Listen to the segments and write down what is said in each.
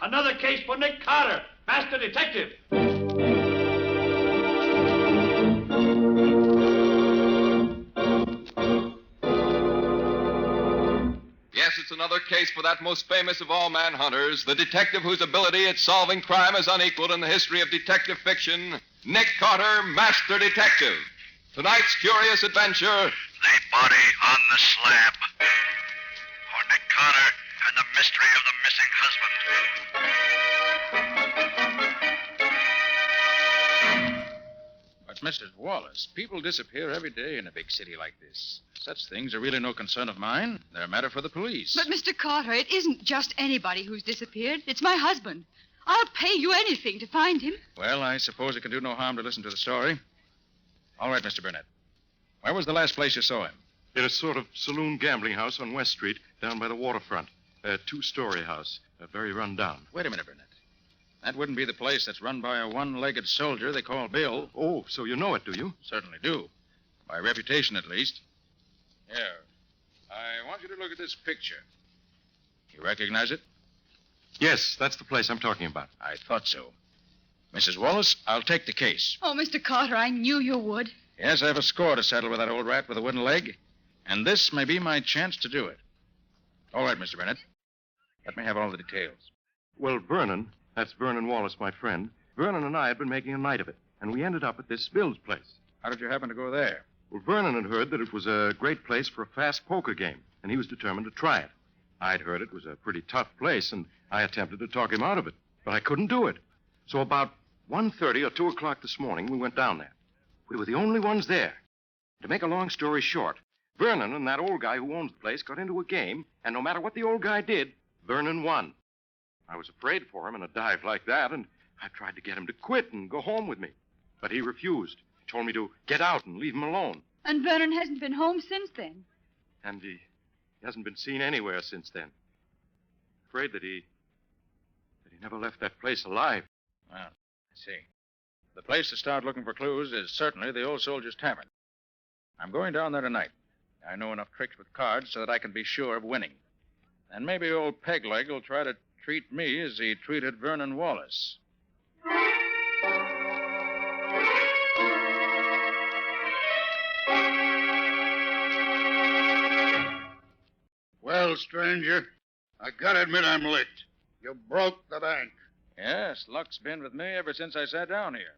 Another case for Nick Carter, master detective. Yes, it's another case for that most famous of all manhunters, the detective whose ability at solving crime is unequaled in the history of detective fiction, Nick Carter, Master Detective. Tonight's curious adventure... The body on the slab. For Nick Carter and the mystery of the missing husband. But, Mrs. Wallace, people disappear every day in a big city like this. Such things are really no concern of mine. They're a matter for the police. But, Mr. Carter, it isn't just anybody who's disappeared. It's my husband. I'll pay you anything to find him. Well, I suppose it can do no harm to listen to the story. All right, Mr. Burnett. Where was the last place you saw him? In a sort of saloon gambling house on West Street, down by the waterfront. A two-story house. Very run down. Wait a minute, Burnett. That wouldn't be the place that's run by a one-legged soldier they call Bill. Oh, so you know it, do you? Certainly do. By reputation, at least. Here. I want you to look at this picture. You recognize it? Yes, that's the place I'm talking about. I thought so. Mrs. Wallace, I'll take the case. Oh, Mr. Carter, I knew you would. Yes, I have a score to settle with that old rat with a wooden leg, and this may be my chance to do it. All right, Mr. Burnett. Let me have all the details. Well, Vernon, that's Vernon Wallace, my friend, Vernon and I had been making a night of it, and we ended up at this Bill's place. How did you happen to go there? Well, Vernon had heard that it was a great place for a fast poker game, and he was determined to try it. I'd heard it was a pretty tough place, and I attempted to talk him out of it, but I couldn't do it. So about 1:30 or 2 o'clock this morning, we went down there. We were the only ones there. To make a long story short, Vernon and that old guy who owns the place got into a game, and no matter what the old guy did, Vernon won. I was afraid for him in a dive like that, and I tried to get him to quit and go home with me. But he refused. He told me to get out and leave him alone. And Vernon hasn't been home since then. And he hasn't been seen anywhere since then. Afraid that he never left that place alive. Well, I see. The place to start looking for clues is certainly the old soldier's tavern. I'm going down there tonight. I know enough tricks with cards so that I can be sure of winning. And maybe old Pegleg will try to treat me as he treated Vernon Wallace. Well, stranger, I gotta admit I'm licked. You broke the bank. Yes, luck's been with me ever since I sat down here.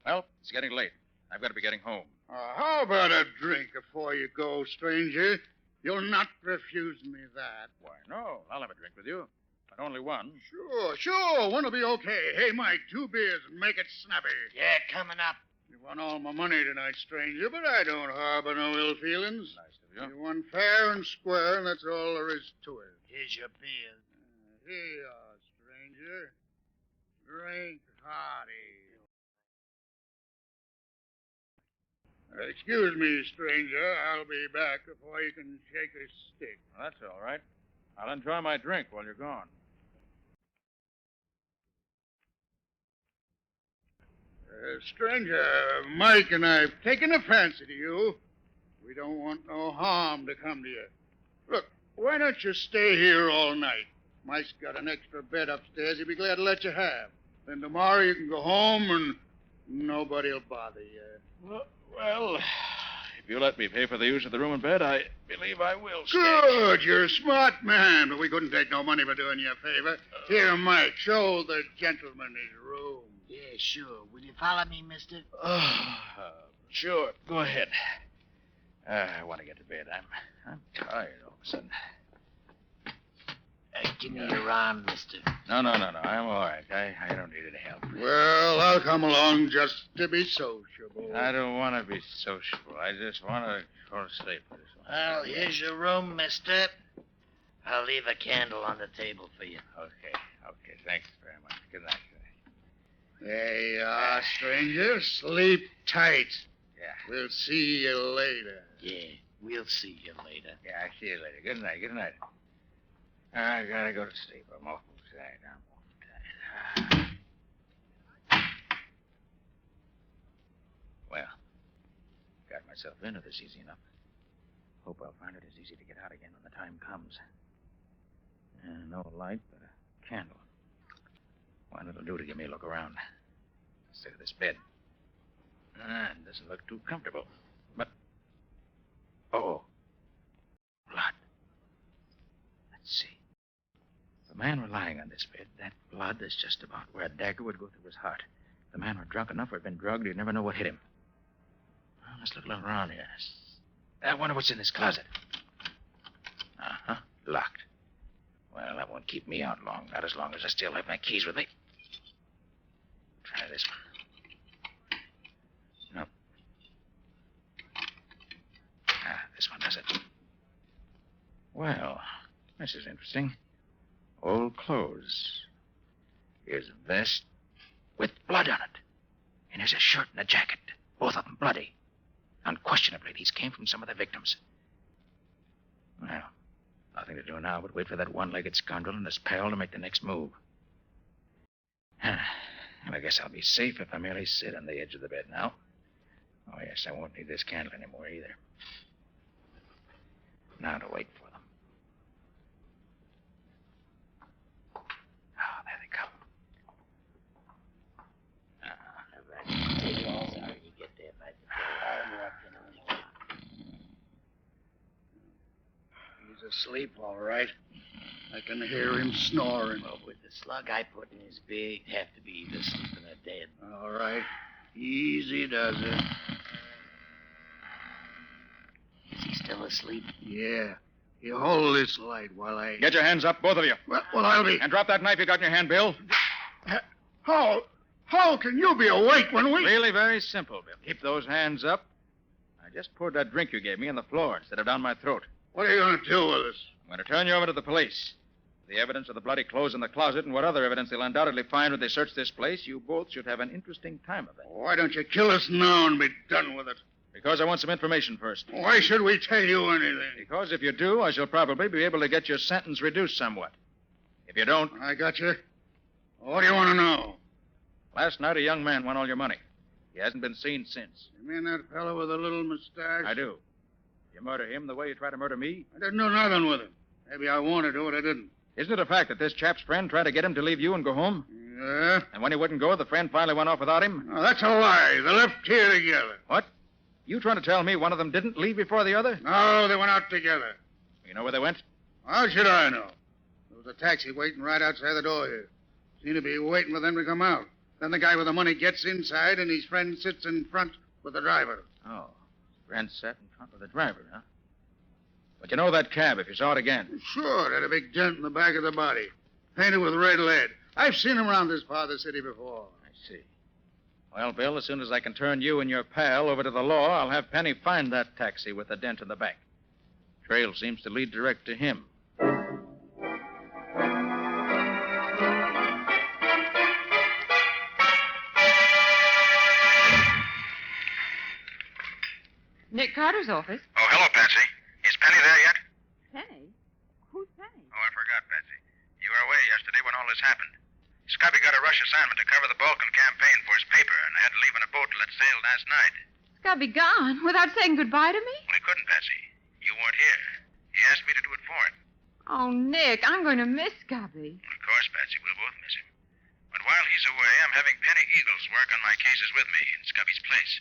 Well, it's getting late. I've got to be getting home. How about a drink before you go, stranger? You'll not refuse me that. Why, no. I'll have a drink with you. But only one. Sure. One'll be okay. Hey, Mike, 2 beers and make it snappy. Yeah, coming up. You won all my money tonight, stranger, but I don't harbor no ill feelings. Nice of you. You won fair and square, and that's all there is to it. Here's your beer. Here you are, stranger. Drink hearty. Excuse me, stranger. I'll be back before you can shake a stick. Well, that's all right. I'll enjoy my drink while you're gone. Stranger, Mike and I've taken a fancy to you. We don't want no harm to come to you. Look, why don't you stay here all night? Mike's got an extra bed upstairs he'd be glad to let you have. Then tomorrow you can go home and nobody'll bother you. Well, if you let me pay for the use of the room and bed, I believe I will stay. Good, you're a smart man, but we couldn't take no money for doing you a favor. Here, Mike, show the gentleman his room. Yeah, sure. Will you follow me, mister? Sure. Go ahead. I want to get to bed. I'm tired all of a sudden. Give me your arm, mister. No. I'm all right. I don't need any help. Well, I'll come along just to be sociable. I don't want to be sociable. I just want to go to sleep. Well, here's your room, mister. I'll leave a candle on the table for you. Okay. Thanks very much. Good night. There you are, stranger. Sleep tight. Yeah. We'll see you later. Yeah, we'll see you later. Yeah, I'll see you later. Good night. I gotta go to sleep. I'm awful tired. Well, got myself into this easy enough. Hope I'll find it as easy to get out again when the time comes. No light, but a candle. Well, it'll do to give me a look around. Let's look at this bed. It doesn't look too comfortable. But... Oh. Blood. Let's see. The man were lying on this bed. That blood is just about where a dagger would go through his heart. If the man were drunk enough or had been drugged, he'd never know what hit him. Well, let's look a little around here. I wonder what's in this closet. Uh-huh. Locked. Well, that won't keep me out long. Not as long as I still have my keys with me. Try this one. No. This one does it. Well, this is interesting. Old clothes. Here's a vest with blood on it. And here's a shirt and a jacket. Both of them bloody. Unquestionably, these came from some of the victims. Well, nothing to do now but wait for that one-legged scoundrel and his pal to make the next move. Well, I guess I'll be safe if I merely sit on the edge of the bed now. Oh, yes, I won't need this candle anymore either. Now to wait for them. Oh, there they come. He's asleep, all right. I can hear him snoring. Well, with the slug I put in his big, it'd have to be either sleeping or dead. All right. Easy does it. Is he still asleep? Yeah. You hold this light while I... Get your hands up, both of you. Well, I'll be... And drop that knife you got in your hand, Bill. How can you be awake when we... Really very simple, Bill. Keep those hands up. I just poured that drink you gave me on the floor instead of down my throat. What are you going to do with us? I'm going to turn you over to the police. The evidence of the bloody clothes in the closet and what other evidence they'll undoubtedly find when they search this place, you both should have an interesting time of it. Why don't you kill us now and be done with it? Because I want some information first. Why should we tell you anything? Because if you do, I shall probably be able to get your sentence reduced somewhat. If you don't... I got you. What do you want to know? Last night, a young man won all your money. He hasn't been seen since. You mean that fellow with the little mustache? I do. You murder him the way you tried to murder me? I didn't do nothing with him. Maybe I wanted to, but I didn't. Isn't it a fact that this chap's friend tried to get him to leave you and go home? Yeah? And when he wouldn't go, the friend finally went off without him? No, that's a lie. They left here together. What? You trying to tell me one of them didn't leave before the other? No, they went out together. You know where they went? How should I know? There was a taxi waiting right outside the door here. Seemed to be waiting for them to come out. Then the guy with the money gets inside, and his friend sits in front with the driver. Oh. His friend sat in front of the driver, huh? But you know that cab if you saw it again. Sure, it had a big dent in the back of the body. Painted with red lead. I've seen them around this part of the city before. I see. Well, Bill, as soon as I can turn you and your pal over to the law, I'll have Penny find that taxi with the dent in the back. Trail seems to lead direct to him. Nick Carter's office. Oh, hello, Patsy. Is Penny there yet? Penny? Who's Penny? Oh, I forgot, Patsy. You were away yesterday when all this happened. Scubby got a rush assignment to cover the Balkan campaign for his paper and had to leave in a boat that sailed last night. Scubby gone without saying goodbye to me? Well, he couldn't, Patsy. You weren't here. He asked me to do it for him. Oh, Nick, I'm going to miss Scubby. Of course, Patsy, we'll both miss him. But while he's away, I'm having Penny Eagles work on my cases with me in Scubby's place.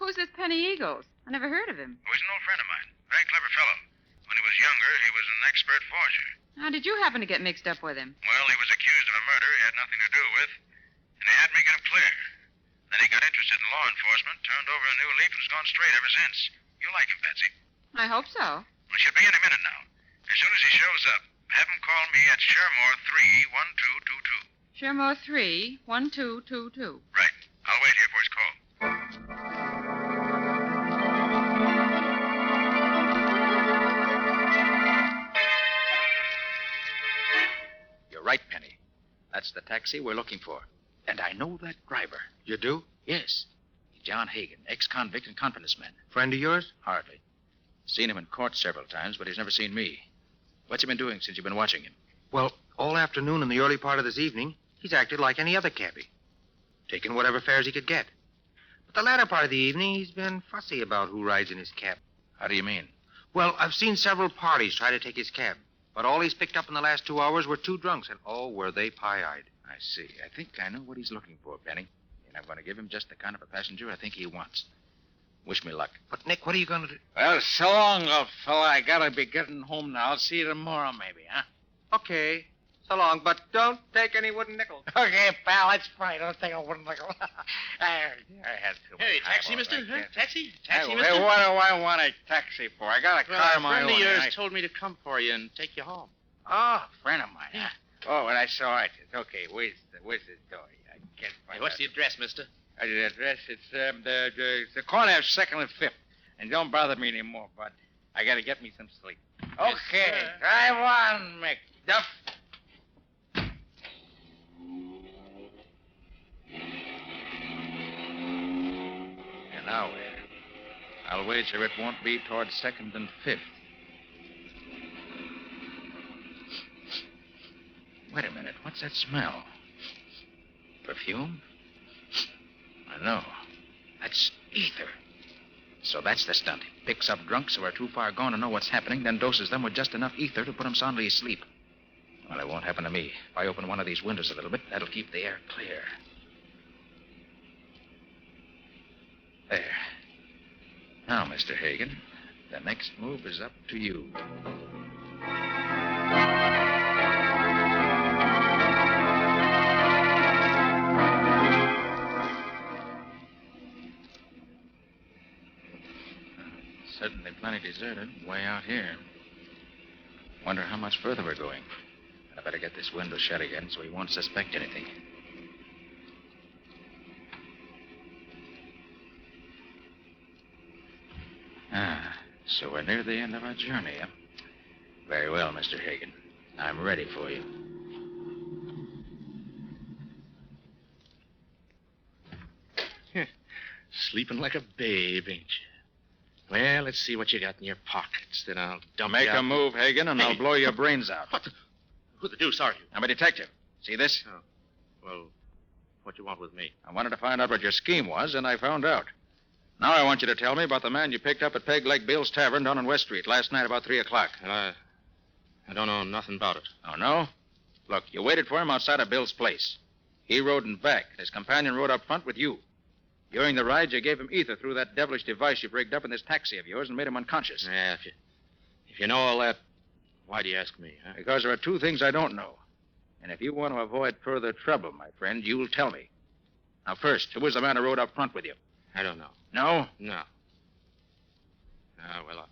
Who's this Penny Eagles? I never heard of him. Oh, he's an old friend of mine. Very clever fellow. When he was younger, he was an expert forger. How did you happen to get mixed up with him? Well, he was accused of a murder he had nothing to do with, and they had to make it clear. Then he got interested in law enforcement, turned over a new leaf, and has gone straight ever since. You like him, Patsy. I hope so. Well, she'll be any minute now. As soon as he shows up, have him call me at Shermore 31222. Shermore 31222. Right. I'll wait here for his call. You're right, Penny. That's the taxi we're looking for. And I know that driver. You do? Yes. John Hagan, ex-convict and confidence man. Friend of yours? Hardly. Seen him in court several times, but he's never seen me. What's he been doing since you've been watching him? Well, all afternoon and the early part of this evening, he's acted like any other cabbie. Taking whatever fares he could get. But the latter part of the evening, he's been fussy about who rides in his cab. How do you mean? Well, I've seen several parties try to take his cab. But all he's picked up in the last 2 hours were 2 drunks, and oh, were they pie-eyed. I see. I think I know what he's looking for, Benny. And I'm going to give him just the kind of a passenger I think he wants. Wish me luck. But, Nick, what are you going to do? Well, so long, old fella. I gotta be getting home now. I'll see you tomorrow, maybe, huh? Okay. So long, but don't take any wooden nickels. Okay, pal, that's fine. Don't take a wooden nickel. I had to. Hey, taxi, mister? Huh? Taxi? Taxi, Hey, mister? what do I want a taxi for? I got a Well, car a of my friend own. of yours I- told me to come for you and take you home. Oh, a friend of mine. Yeah. Oh, and I saw it. Okay, where's the door? I can't find Hey, what's out. the address, mister? The address? It's the corner of 2nd and 5th. And don't bother me anymore, bud. I gotta get me some sleep. Okay, sir. drive on, McDuff. And now where? I'll wager it won't be toward 2nd and 5th. Wait a minute. What's that smell? Perfume? I know. That's ether. So that's the stunt. He picks up drunks who are too far gone to know what's happening, then doses them with just enough ether to put them soundly asleep. Well, it won't happen to me. If I open one of these windows a little bit, that'll keep the air clear. There. Now, Mr. Hagen, the next move is up to you. Certainly plenty deserted, way out here. Wonder how much further we're going. I better get this window shut again so he won't suspect anything. So we're near the end of our journey, huh? Very well, Mr. Hagen. I'm ready for you. Sleeping like a babe, ain't you? Well, let's see what you got in your pockets. Then I'll dump Make you out. a move, Hagen, and I'll Hey. blow your brains out. What the... Who the deuce are you? I'm a detective. See this? Well, what you want with me? I wanted to find out what your scheme was, and I found out. Now I want you to tell me about the man you picked up at Peg Leg Bill's Tavern down on West Street last night about 3 o'clock. Well, I don't know nothing about it. Oh, no? Look, you waited for him outside of Bill's place. He rode in back. His companion rode up front with you. During the ride, you gave him ether through that devilish device you've rigged up in this taxi of yours and made him unconscious. Yeah, if you know all that, why do you ask me, huh? Because there are 2 things I don't know. And if you want to avoid further trouble, my friend, you'll tell me. Now, first, who was the man who rode up front with you? I don't know. No? No. Well,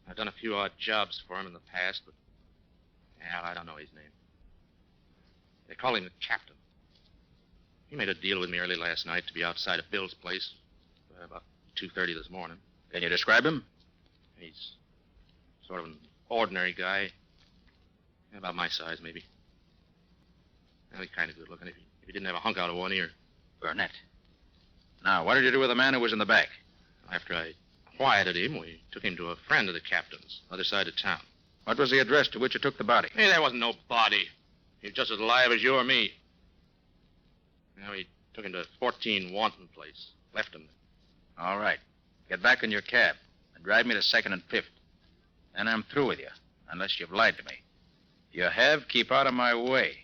I've done a few odd jobs for him in the past, but... Yeah, I don't know his name. They call him the captain. He made a deal with me early last night to be outside of Bill's place about 2:30 this morning. Can you describe him? He's sort of an ordinary guy. About my size, maybe. Well, he's kind of good looking if he didn't have a hunk out of one ear. Burnett. Now, what did you do with the man who was in the back? After I quieted him, we took him to a friend of the captain's, other side of town. What was the address to which you took the body? Hey, there wasn't no body. He was just as alive as you or me. Now, he took him to 14 Wanton Place. Left him there. All right. Get back in your cab and drive me to 2nd and 5th. Then I'm through with you, unless you've lied to me. If you have, keep out of my way,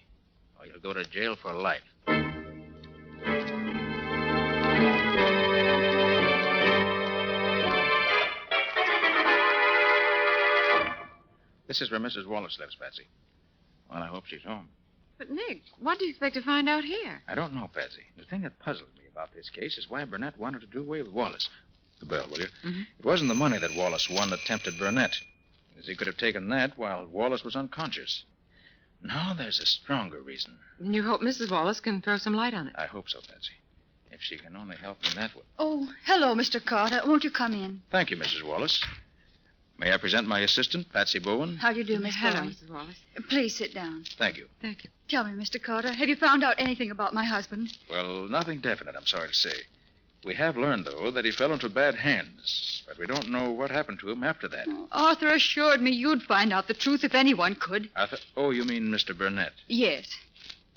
or you'll go to jail for life. This is where Mrs. Wallace lives, Patsy. Well, I hope she's home. But, Nick, what do you expect to find out here? I don't know, Patsy. The thing that puzzles me about this case is why Burnett wanted to do away with Wallace. The bell, will you? Mm-hmm. It wasn't the money that Wallace won that tempted Burnett, as he could have taken that while Wallace was unconscious. No, there's a stronger reason. And you hope Mrs. Wallace can throw some light on it. I hope so, Patsy. If she can only help me that way. Oh, hello, Mr. Carter. Won't you come in? Thank you, Mrs. Wallace. May I present my assistant, Patsy Bowen? How do you do, Miss Hello, Bowen? Mrs. Wallace. Please sit down. Thank you. Thank you. Tell me, Mr. Carter, have you found out anything about my husband? Well, nothing definite, I'm sorry to say. We have learned, though, that he fell into bad hands, but we don't know what happened to him after that. Oh, Arthur assured me you'd find out the truth if anyone could. Oh, you mean Mr. Burnett? Yes.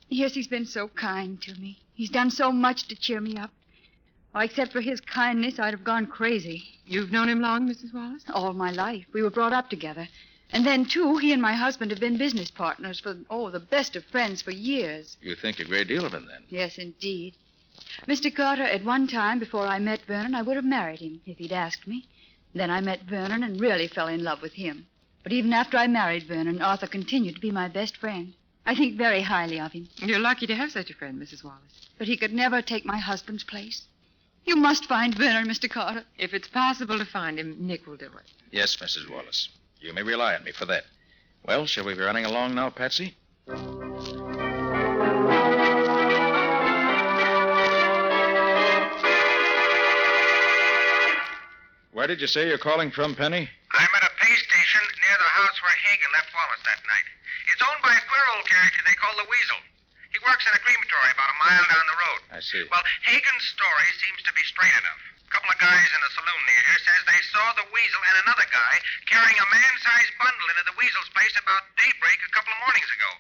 Yes, he's been so kind to me. He's done so much to cheer me up. Why, except for his kindness, I'd have gone crazy. You've known him long, Mrs. Wallace? All my life. We were brought up together. And then, too, he and my husband have been business partners for, the best of friends for years. You think a great deal of him, then? Yes, indeed. Mr. Carter, at one time, before I met Vernon, I would have married him if he'd asked me. Then I met Vernon and really fell in love with him. But even after I married Vernon, Arthur continued to be my best friend. I think very highly of him. You're lucky to have such a friend, Mrs. Wallace. But he could never take my husband's place. You must find Vernon, Mr. Carter. If it's possible to find him, Nick will do it. Yes, Mrs. Wallace. You may rely on me for that. Well, shall we be running along now, Patsy? Where did you say you're calling from, Penny? I'm at a pay station near the house where Hagen left Wallace that night. It's owned by a queer old character they call the Weasel. He works in a crematory about a mile down the road. I see. Well, Hagen's story seems to be straight enough. A couple of guys in a saloon near here says they saw the Weasel and another guy carrying a man-sized bundle into the Weasel's place about daybreak a couple of mornings ago.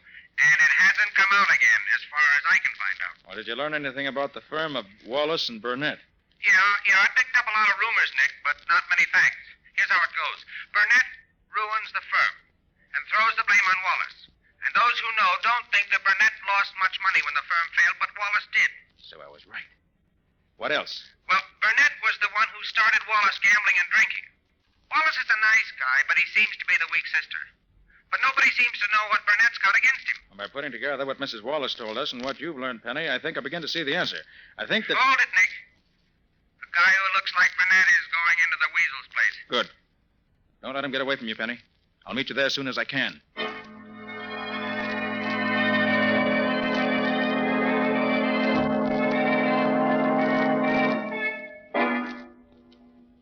And it hasn't come out again, as far as I can find out. Well, did you learn anything about the firm of Wallace and Burnett? Yeah, I picked up a lot of rumors, Nick, but not many facts. Here's how it goes. Burnett ruins the firm and throws the blame on Wallace. And those who know don't think that Burnett lost much money when the firm failed, but Wallace did. So I was right. What else? Well, Burnett was the one who started Wallace gambling and drinking. Wallace is a nice guy, but he seems to be the weak sister. But nobody seems to know what Burnett's got against him. Well, by putting together what Mrs. Wallace told us and what you've learned, Penny, I think I begin to see the answer. I think that... Hold it, Nick. The guy who looks like Burnett is going into the Weasel's place. Good. Don't let him get away from you, Penny. I'll meet you there as soon as I can.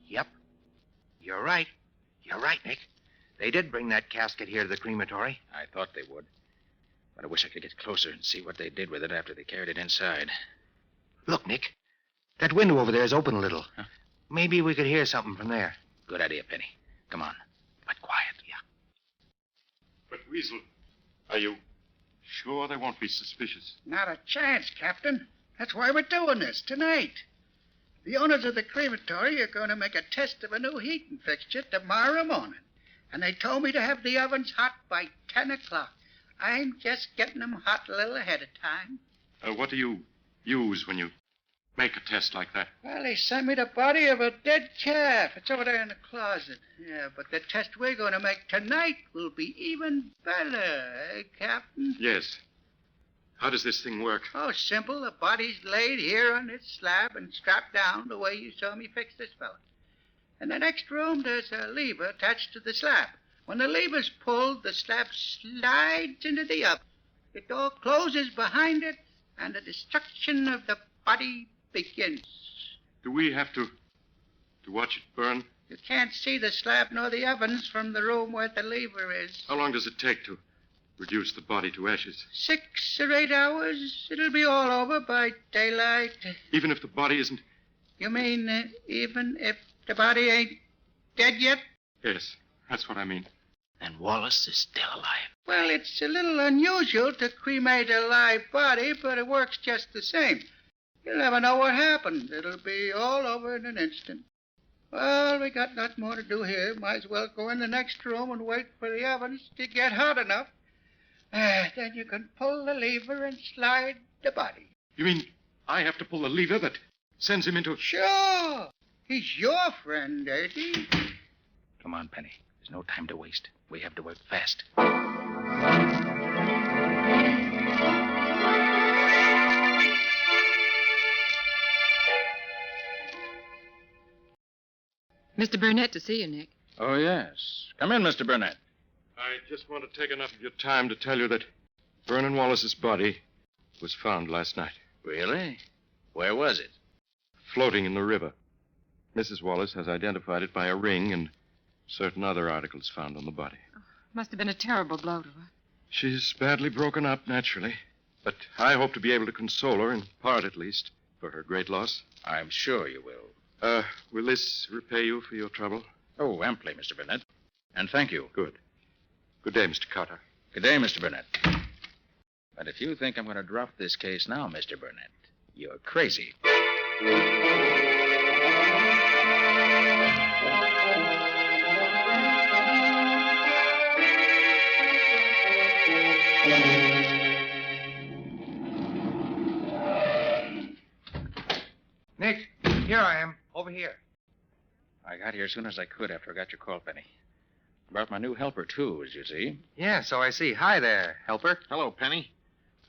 Yep. You're right. You're right, Nick. They did bring that casket here to the crematory. I thought they would. But I wish I could get closer and see what they did with it after they carried it inside. Look, Nick. That window over there is open a little. Huh? Maybe we could hear something from there. Good idea, Penny. Come on. But quiet. Yeah. But, Weasel, are you sure they won't be suspicious? Not a chance, Captain. That's why we're doing this tonight. The owners of the crematory are going to make a test of a new heating fixture tomorrow morning. And they told me to have the ovens hot by 10 o'clock. I'm just getting them hot a little ahead of time. What do you use when you make a test like that? Well, they sent me the body of a dead calf. It's over there in the closet. Yeah, but the test we're going to make tonight will be even better, eh, Captain? Yes. How does this thing work? Oh, simple. The body's laid here on this slab and strapped down the way you saw me fix this fella. In the next room, there's a lever attached to the slab. When the lever's pulled, the slab slides into the oven. The door closes behind it, and the destruction of the body begins. Do we have to watch it burn? You can't see the slab nor the ovens from the room where the lever is. How long does it take to reduce the body to ashes? 6 or 8 hours. It'll be all over by daylight. Even if the body isn't... You mean even if the body ain't dead yet? Yes, that's what I mean. And Wallace is still alive. Well, it's a little unusual to cremate a live body, but it works just the same. You'll never know what happened. It'll be all over in an instant. Well, we got nothing more to do here. Might as well go in the next room and wait for the ovens to get hot enough. Then you can pull the lever and slide the body. You mean I have to pull the lever that sends him into... Sure. He's your friend, ain't he? Come on, Penny. There's no time to waste. We have to work fast. Mr. Burnett to see you, Nick. Oh, yes. Come in, Mr. Burnett. I just want to take enough of your time to tell you that Vernon Wallace's body was found last night. Really? Where was it? Floating in the river. Mrs. Wallace has identified it by a ring and certain other articles found on the body. Must have been a terrible blow to her. She's badly broken up, naturally. But I hope to be able to console her, in part at least, for her great loss. I'm sure you will. Will this repay you for your trouble? Oh, amply, Mr. Burnett. And thank you. Good. Good day, Mr. Carter. Good day, Mr. Burnett. But if you think I'm going to drop this case now, Mr. Burnett, you're crazy. Nick, here I am. Over here. I got here as soon as I could after I got your call, Penny. Brought my new helper, too, as you see. Yeah, so I see. Hi there, helper. Hello, Penny.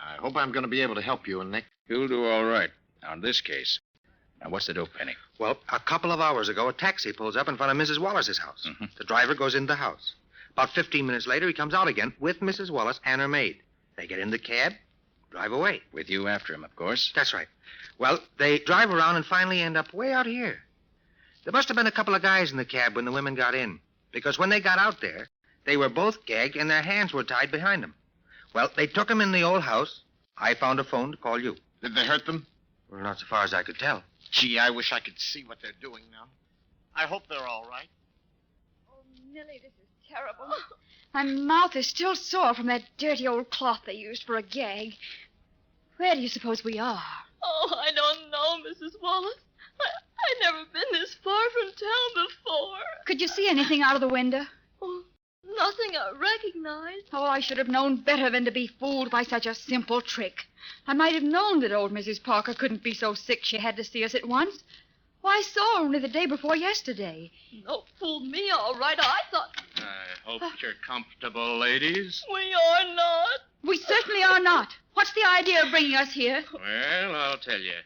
I hope I'm going to be able to help you and Nick. You'll do all right on this case. Now, what's the dope, Penny? Well, a couple of hours ago, a taxi pulls up in front of Mrs. Wallace's house. Mm-hmm. The driver goes into the house. About 15 minutes later, he comes out again with Mrs. Wallace and her maid. They get in the cab, drive away. With you after him, of course. That's right. Well, they drive around and finally end up way out here. There must have been a couple of guys in the cab when the women got in, because when they got out there, they were both gagged and their hands were tied behind them. Well, they took them in the old house. I found a phone to call you. Did they hurt them? Well, not so far as I could tell. Gee, I wish I could see what they're doing now. I hope they're all right. Oh, Millie, this is terrible. My mouth is still sore from that dirty old cloth they used for a gag. Where do you suppose we are? Oh, I don't know, Mrs. Wallace. I never been this far from town before. Could you see anything out of the window? Oh, nothing I recognize. Oh, I should have known better than to be fooled by such a simple trick. I might have known that old Mrs. Parker couldn't be so sick she had to see us at once. Why, I saw her only the day before yesterday. No, fooled me all right. I thought... I hope you're comfortable, ladies. We are not. We certainly are not. What's the idea of bringing us here? Well, I'll tell you.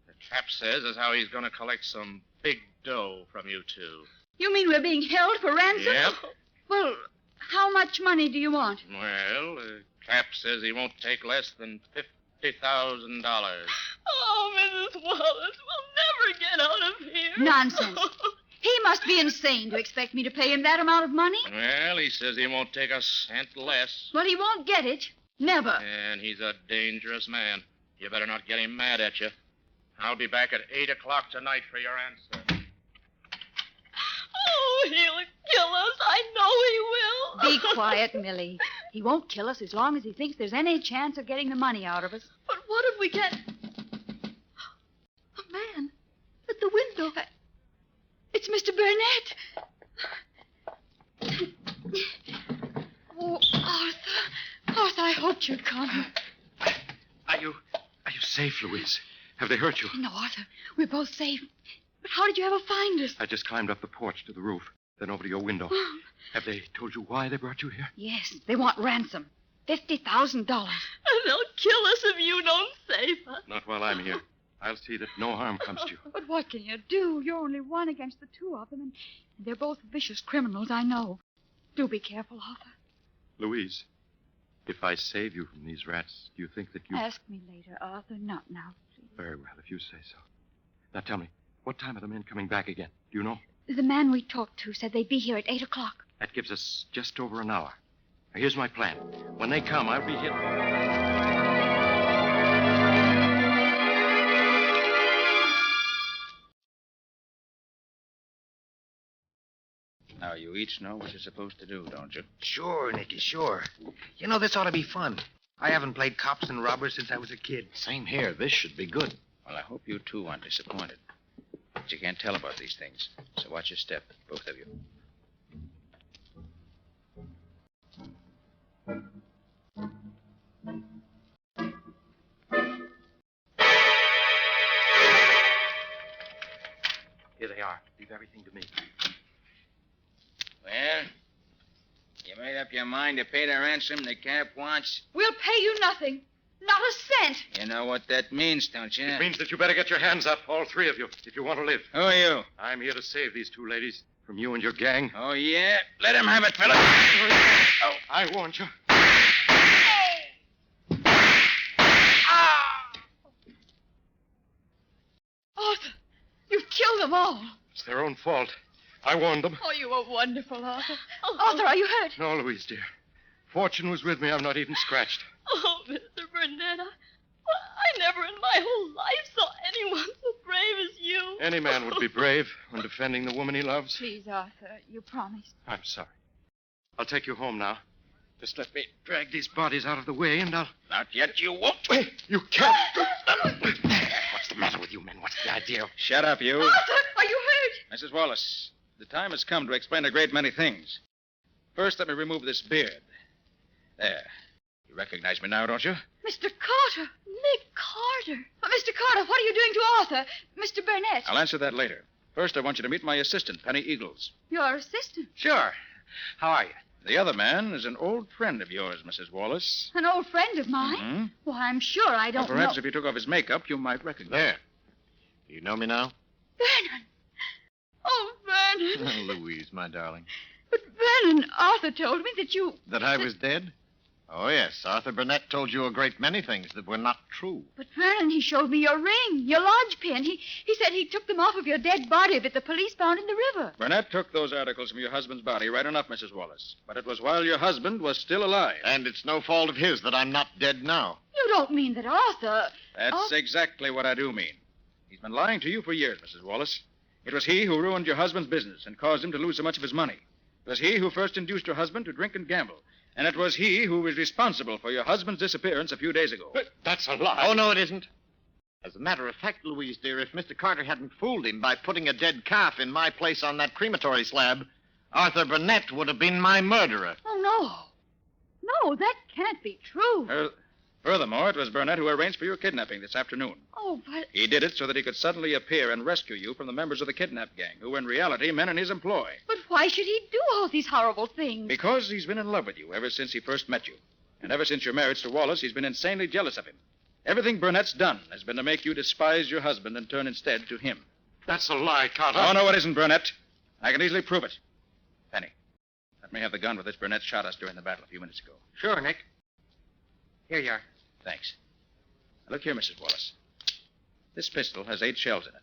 The chap says as how he's going to collect some big dough from you two. You mean we're being held for ransom? Yep. Well, how much money do you want? Well, the chap says he won't take less than $50,000. Oh, Mrs. Wallace, we'll never get out of here. Nonsense. He must be insane to expect me to pay him that amount of money. Well, he says he won't take a cent less. Well, he won't get it. Never. And he's a dangerous man. You better not get him mad at you. I'll be back at 8 o'clock tonight for your answer. Oh, he'll kill us. I know he will. Be quiet, Millie. He won't kill us as long as he thinks there's any chance of getting the money out of us. But what if we get... A man at the window. It's Mr. Burnett. Oh, Arthur. Arthur, I hoped you'd come. Are you safe, Louise? Have they hurt you? No, Arthur. We're both safe. But how did you ever find us? I just climbed up the porch to the roof, then over to your window. Have they told you why they brought you here? Yes, they want ransom. $50,000. And they'll kill us if you don't save us. Not while I'm here. I'll see that no harm comes to you. But what can you do? You're only one against the two of them, and they're both vicious criminals, I know. Do be careful, Arthur. Louise, if I save you from these rats, do you think that you... Ask me later, Arthur. Not now, please. Very well, if you say so. Now tell me, what time are the men coming back again? Do you know? The man we talked to said they'd be here at 8 o'clock. That gives us just over an hour. Now, here's my plan. When they come, I'll be here... Now, you each know what you're supposed to do, don't you? Sure, Nicky, sure. You know, this ought to be fun. I haven't played cops and robbers since I was a kid. Same here. This should be good. Well, I hope you two aren't disappointed. But you can't tell about these things. So watch your step, both of you. Here they are. Leave everything to me. Well, you made up your mind to pay the ransom the cap wants? We'll pay you nothing. Not a cent. You know what that means, don't you? It means that you better get your hands up, all three of you, if you want to live. Who are you? I'm here to save these two ladies from you and your gang. Oh, yeah? Let him have it, fella. Oh, I warned you. Arthur, you've killed them all. It's their own fault. I warned them. Oh, you were wonderful, Arthur. Arthur, are you hurt? No, Louise, dear. Fortune was with me. I'm not even scratched. Oh, Mr. Burnett, I never in my whole life saw anyone so brave as you. Any man would be brave when defending the woman he loves. Please, Arthur, you promised. I'm sorry. I'll take you home now. Just let me drag these bodies out of the way, and I'll... Not yet, you won't. Wait, you can't. What's the matter with you men? What's the idea? Shut up, you. Arthur, are you hurt? Mrs. Wallace, the time has come to explain a great many things. First, let me remove this beard. There. You recognize me now, don't you? Mr. Carter. Nick Carter. But Mr. Carter, what are you doing to Arthur? Mr. Burnett. I'll answer that later. First, I want you to meet my assistant, Penny Eagles. Your assistant. Sure. How are you? The other man is an old friend of yours, Mrs. Wallace. An old friend of mine? Mm-hmm. Well, I'm sure I don't Perhaps know. if you took off his makeup, you might recognize him. There. Do you know me now? Vernon. Oh, Vernon. Louise, my darling. But Vernon, Arthur told me that you... That I was dead? Oh, yes. Arthur Burnett told you a great many things that were not true. But Vernon, he showed me your ring, your lodge pin. He said he took them off of your dead body that the police found in the river. Burnett took those articles from your husband's body, right enough, Mrs. Wallace. But it was while your husband was still alive. And it's no fault of his that I'm not dead now. You don't mean that Arthur... That's exactly what I do mean. He's been lying to you for years, Mrs. Wallace. It was he who ruined your husband's business and caused him to lose so much of his money. It was he who first induced your husband to drink and gamble. And it was he who was responsible for your husband's disappearance a few days ago. But that's a lie. Oh, no, it isn't. As a matter of fact, Louise, dear, if Mr. Carter hadn't fooled him by putting a dead calf in my place on that crematory slab, Arthur Burnett would have been my murderer. Oh, no. No, that can't be true. Furthermore, it was Burnett who arranged for your kidnapping this afternoon. Oh, but... He did it so that he could suddenly appear and rescue you from the members of the kidnap gang, who were in reality men in his employ. But why should he do all these horrible things? Because he's been in love with you ever since he first met you. And ever since your marriage to Wallace, he's been insanely jealous of him. Everything Burnett's done has been to make you despise your husband and turn instead to him. That's a lie, Carter. Oh, no, it isn't, Burnett. I can easily prove it. Penny, let me have the gun with which Burnett shot us during the battle a few minutes ago. Sure, Nick. Here you are. Thanks. Now, look here, Mrs. Wallace. This pistol has 8 shells in it.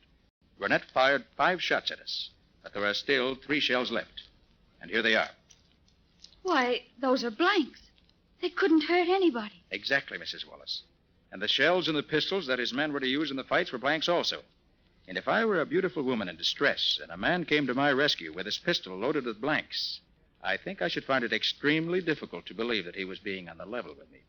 Burnett fired 5 shots at us, but there are still 3 shells left. And here they are. Why, those are blanks. They couldn't hurt anybody. Exactly, Mrs. Wallace. And the shells in the pistols that his men were to use in the fights were blanks also. And if I were a beautiful woman in distress and a man came to my rescue with his pistol loaded with blanks, I think I should find it extremely difficult to believe that he was being on the level with me.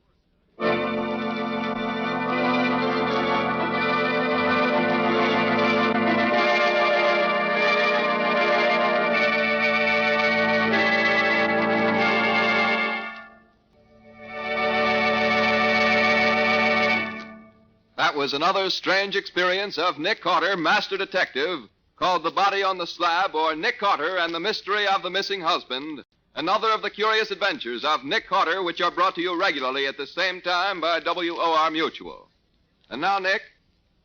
That was another strange experience of Nick Carter, Master Detective, called The Body on the Slab, or Nick Carter and the Mystery of the Missing Husband. Another of the curious adventures of Nick Carter, which are brought to you regularly at the same time by WOR Mutual. And now, Nick,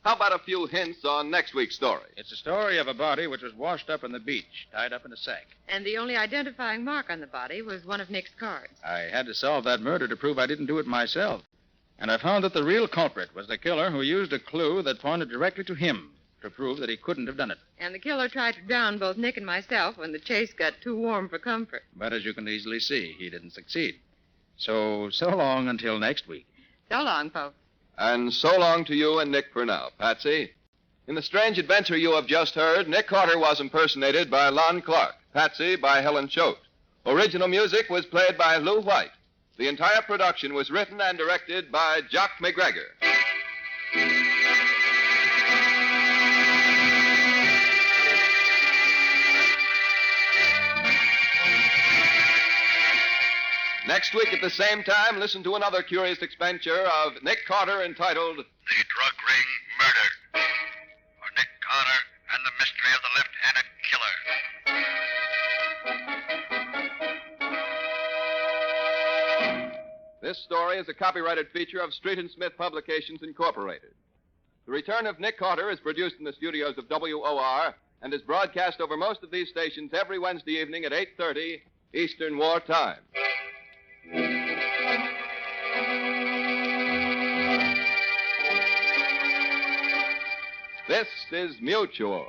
how about a few hints on next week's story? It's a story of a body which was washed up on the beach, tied up in a sack. And the only identifying mark on the body was one of Nick's cards. I had to solve that murder to prove I didn't do it myself. And I found that the real culprit was the killer who used a clue that pointed directly to him to prove that he couldn't have done it. And the killer tried to drown both Nick and myself when the chase got too warm for comfort. But as you can easily see, he didn't succeed. So long until next week. So long, folks. And so long to you and Nick for now, Patsy. In the strange adventure you have just heard, Nick Carter was impersonated by Lon Clark, Patsy by Helen Choate. Original music was played by Lou White. The entire production was written and directed by Jock McGregor. Next week at the same time, listen to another curious adventure of Nick Carter entitled The Drug Ring Murder. Or Nick Carter and the Mystery of the Left-Handed Killer. This story is a copyrighted feature of Street and Smith Publications, Incorporated. The Return of Nick Carter is produced in the studios of WOR and is broadcast over most of these stations every Wednesday evening at 8:30 Eastern War Time. This is Mutual.